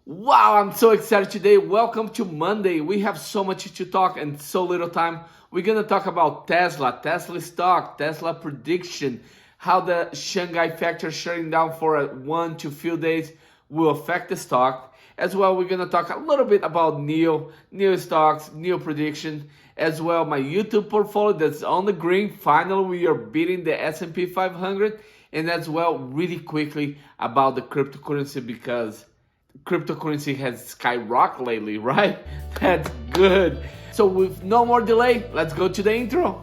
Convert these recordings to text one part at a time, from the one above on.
Wow, I'm so excited today. Welcome to Monday. We have so much to talk and so little time. We're going to talk about Tesla stock, Tesla prediction, how the Shanghai factory shutting down for 1 to few days will affect the stock. As well, we're going to talk a little bit about Nio Stocks, Nio prediction, as well my YouTube portfolio that's on the green. Finally, we are beating the S&P 500, and as well, really quickly about the cryptocurrency because cryptocurrency has skyrocketed lately, right? That's good. So with no more delay, let's go to the intro.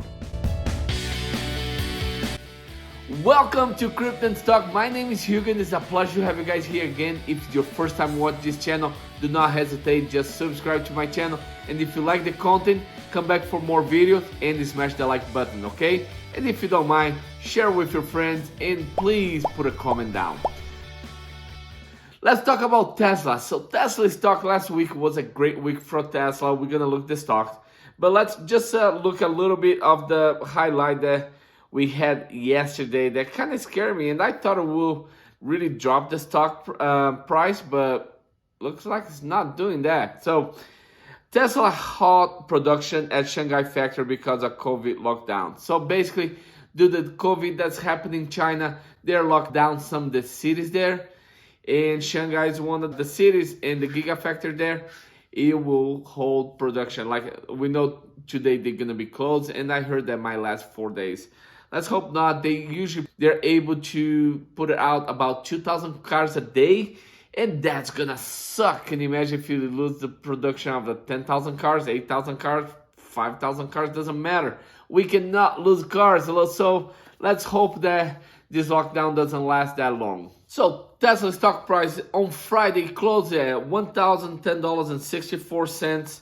Welcome to Crypto and Stock. My name is Hugo and it's a pleasure to have you guys here again. If it's your first time watching this channel, do not hesitate, just subscribe to my channel. And if you like the content, come back for more videos and smash the like button, okay? And if you don't mind, share with your friends and please put a comment down. Let's talk about Tesla. So Tesla stock last week was a great week for Tesla. We're gonna look at the stocks, but let's just look a little bit of the highlight that we had yesterday that kind of scared me, and I thought it will really drop the stock price, but looks like it's not doing that. So Tesla halt production at Shanghai factory because of COVID lockdown. So basically, due to the COVID that's happening in China, they're locked down some of the cities there. And Shanghai is one of the cities, and the gigafactory there, it will hold production. Like we know today they're gonna be closed, and I heard that might last 4 days. Let's hope not. They're able to put out about 2,000 cars a day, and that's gonna suck. Can you imagine if you lose the production of the 10,000 cars, 8,000 cars, 5,000 cars? Doesn't matter. We cannot lose cars. So let's hope that this lockdown doesn't last that long. So Tesla stock price on Friday closed at $1,010.64,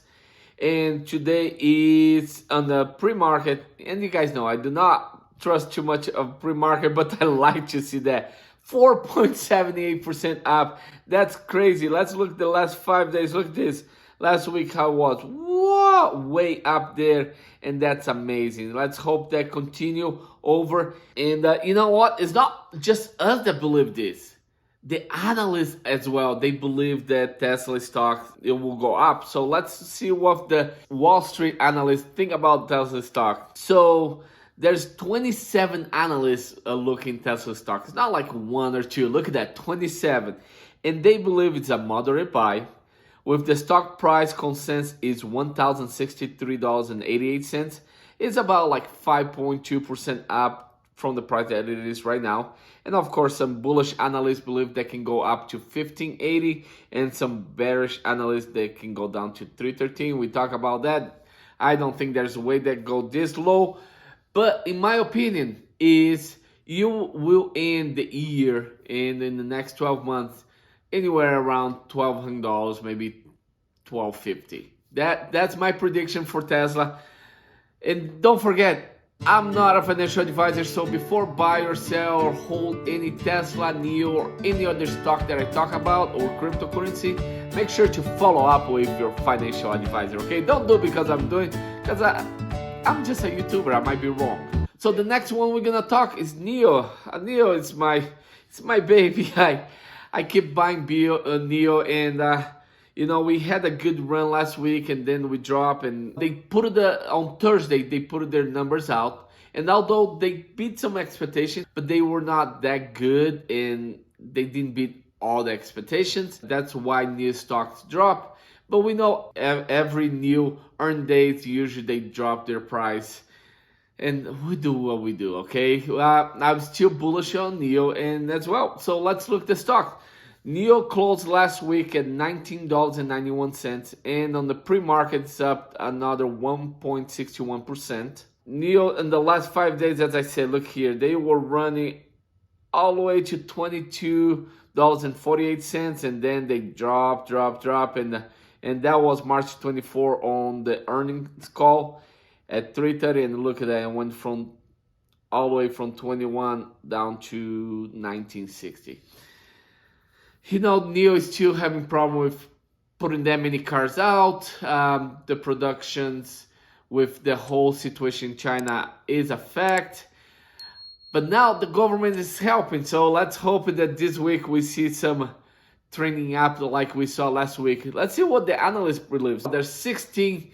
and today is on the pre-market. And you guys know I do not trust too much of pre-market, but I like to see that 4.78% up. That's crazy. Let's look at the last 5 days. Look at this. Last week how it was. Whoa, way up there, and that's amazing. Let's hope that continue over. And you know what? It's not just us that believe this. The analysts as well, they believe that Tesla stock, it will go up. So let's see what the Wall Street analysts think about Tesla stock. So there's 27 analysts looking Tesla stock. It's not like one or two. Look at that, 27. And they believe it's a moderate buy. With the stock price consensus is $1,063.88. It's about like 5.2% up from the price that it is right now. And of course, some bullish analysts believe that can go up to 1580, and some bearish analysts that can go down to 313. We talk about that. I don't think there's a way that go this low, but in my opinion, is you will end the year and in the next 12 months anywhere around $1,200, maybe $1,250. That's my prediction for Tesla. And don't forget, I'm not a financial advisor, so before buy or sell or hold any Tesla, Nio, or any other stock that I talk about or cryptocurrency, make sure to follow up with your financial advisor, okay? Don't do it because I'm doing, because I'm just a YouTuber, I might be wrong. So the next one we're gonna talk is Nio. Nio is my baby. I keep buying Nio, and you know, we had a good run last week and then we dropped, and they put it on Thursday, they put their numbers out. And although they beat some expectations, but they were not that good and they didn't beat all the expectations. That's why Nio stocks drop. But we know every new earn days, usually they drop their price. And we do what we do, okay? I'm still bullish on Nio and as well. So let's look at the stock. Nio closed last week at $19.91, and on the pre-market it's up another 1.61%. Nio in the last 5 days, as I said, look here, they were running all the way to $22.48, and then they drop, and that was March 24 on the earnings call at 3:30, and look at that, it went from all the way from 21 down to 1960. You know, Nio is still having problem with putting that many cars out. The productions with the whole situation in China is a fact. But now the government is helping. So let's hope that this week we see some trending up like we saw last week. Let's see what the analyst believes. There's 16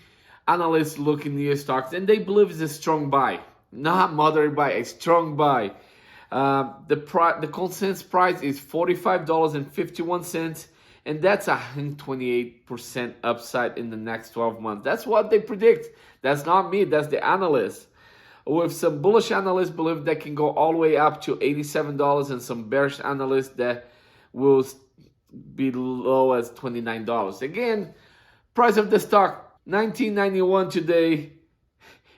analysts looking NIO Stocks, and they believe it's a strong buy, not moderate buy, a strong buy. The consensus price is $45.51, and that's 128% upside in the next 12 months. That's what they predict. That's not me, that's the analyst. With some bullish analysts believe that can go all the way up to $87, and some bearish analysts that will be low as $29. Again, price of the stock $19.91 today.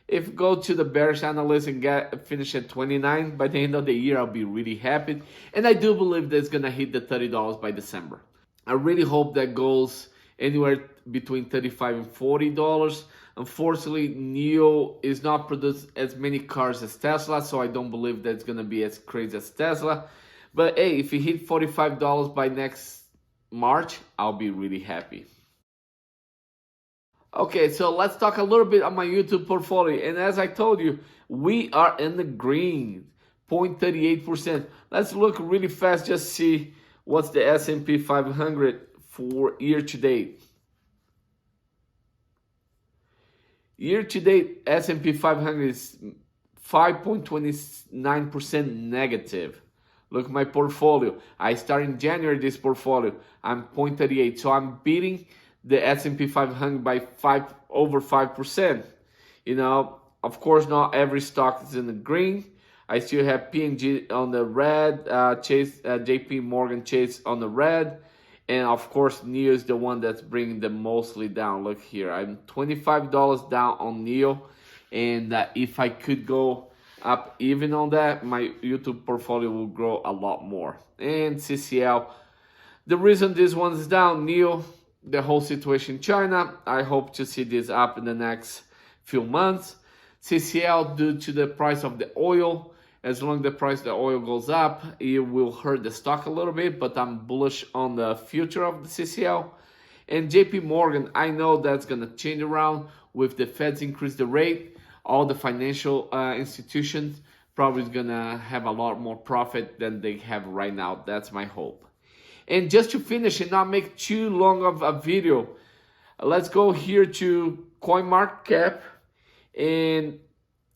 If go to the bearish analyst and finish at 29 by the end of the year, I'll be really happy. And I do believe that it's gonna hit the $30 by December. I really hope that goes anywhere between $35 and $40. Unfortunately, NIO is not produced as many cars as Tesla, so I don't believe that's gonna be as crazy as Tesla. But hey, if it hit $45 by next March, I'll be really happy. Okay, so let's talk a little bit on my YouTube portfolio. And as I told you, we are in the green, 0.38%. Let's look really fast, just see what's the S&P 500 for year to date. Year to date, S&P 500 is 5.29% negative. Look at my portfolio. I started in January this portfolio. I'm 0.38, so I'm beating the S&P 500 by over 5%. You know, of course, not every stock is in the green. I still have P&G on the red, JP Morgan Chase on the red, and of course, NIO is the one that's bringing them mostly down. Look here, I'm $25 down on NIO, and if I could go up even on that, my YouTube portfolio will grow a lot more. And CCL, the reason this one is down, NIO, the whole situation in China, I hope to see this up in the next few months. CCL, due to the price of the oil, as long as the price of the oil goes up, it will hurt the stock a little bit, but I'm bullish on the future of the CCL. And JP Morgan, I know that's going to change around with the Feds increase the rate. All the financial institutions probably is going to have a lot more profit than they have right now. That's my hope. And just to finish and not make too long of a video, let's go here to CoinMarketCap, and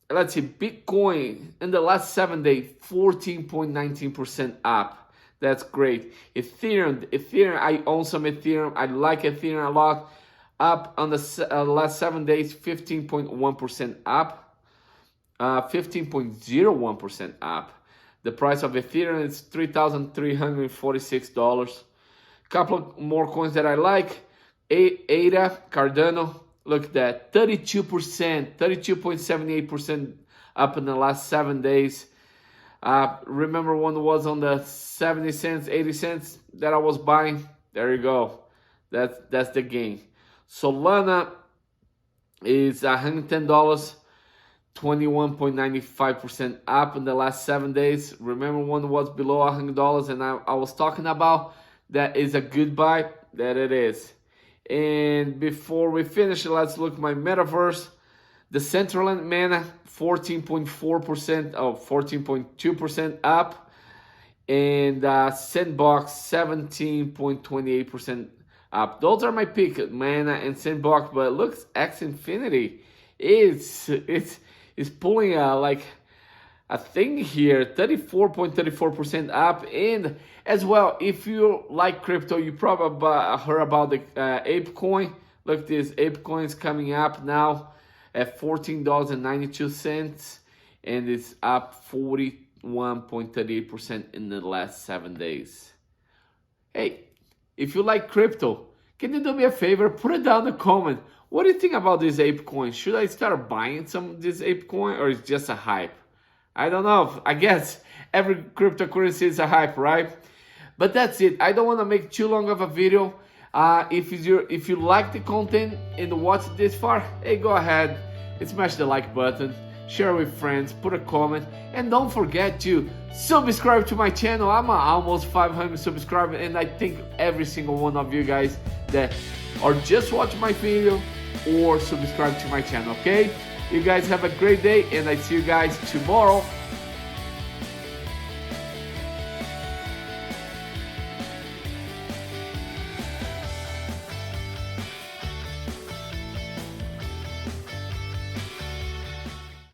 let's see, Bitcoin in the last 7 days, 14.19% up. That's great. Ethereum, I own some Ethereum. I like Ethereum a lot. Up on the last 7 days, 15.1% up, 15.01% up. The price of Ethereum is $3,346. Couple of more coins that I like. ADA, Cardano, look at that, 32%, 32.78% up in the last 7 days. Remember when it was on the 70 cents, 80 cents that I was buying? There you go. That's the gain. Solana is $110. 21.95% up in the last 7 days. Remember when it was below $100 and I was talking about that is a good buy? That it is. And before we finish, let's look at my metaverse. The Decentraland Mana 14.4%, 14.2% up, and Sandbox 17.28% up. Those are my pick, Mana and Sandbox. But look, X Infinity, it's pulling like a thing here, 34.34% up. And as well, if you like crypto, you probably heard about the Ape Coin. Look, this Ape Coin is coming up now at $14.92, and it's up 41.38% in the last 7 days. Hey, if you like crypto, can you do me a favor? Put it down in the comment. What do you think about this Ape Coin? Should I start buying some of this Ape Coin, or is it just a hype? I don't know. I guess every cryptocurrency is a hype, right? But that's it. I don't want to make too long of a video. If you like the content and watch this far, hey, go ahead and smash the like button, share with friends, put a comment, and don't forget to subscribe to my channel. I'm almost 500 subscribers, and I thank every single one of you guys that are just watching my video or subscribe to my channel, okay? You guys have a great day, and I see you guys tomorrow.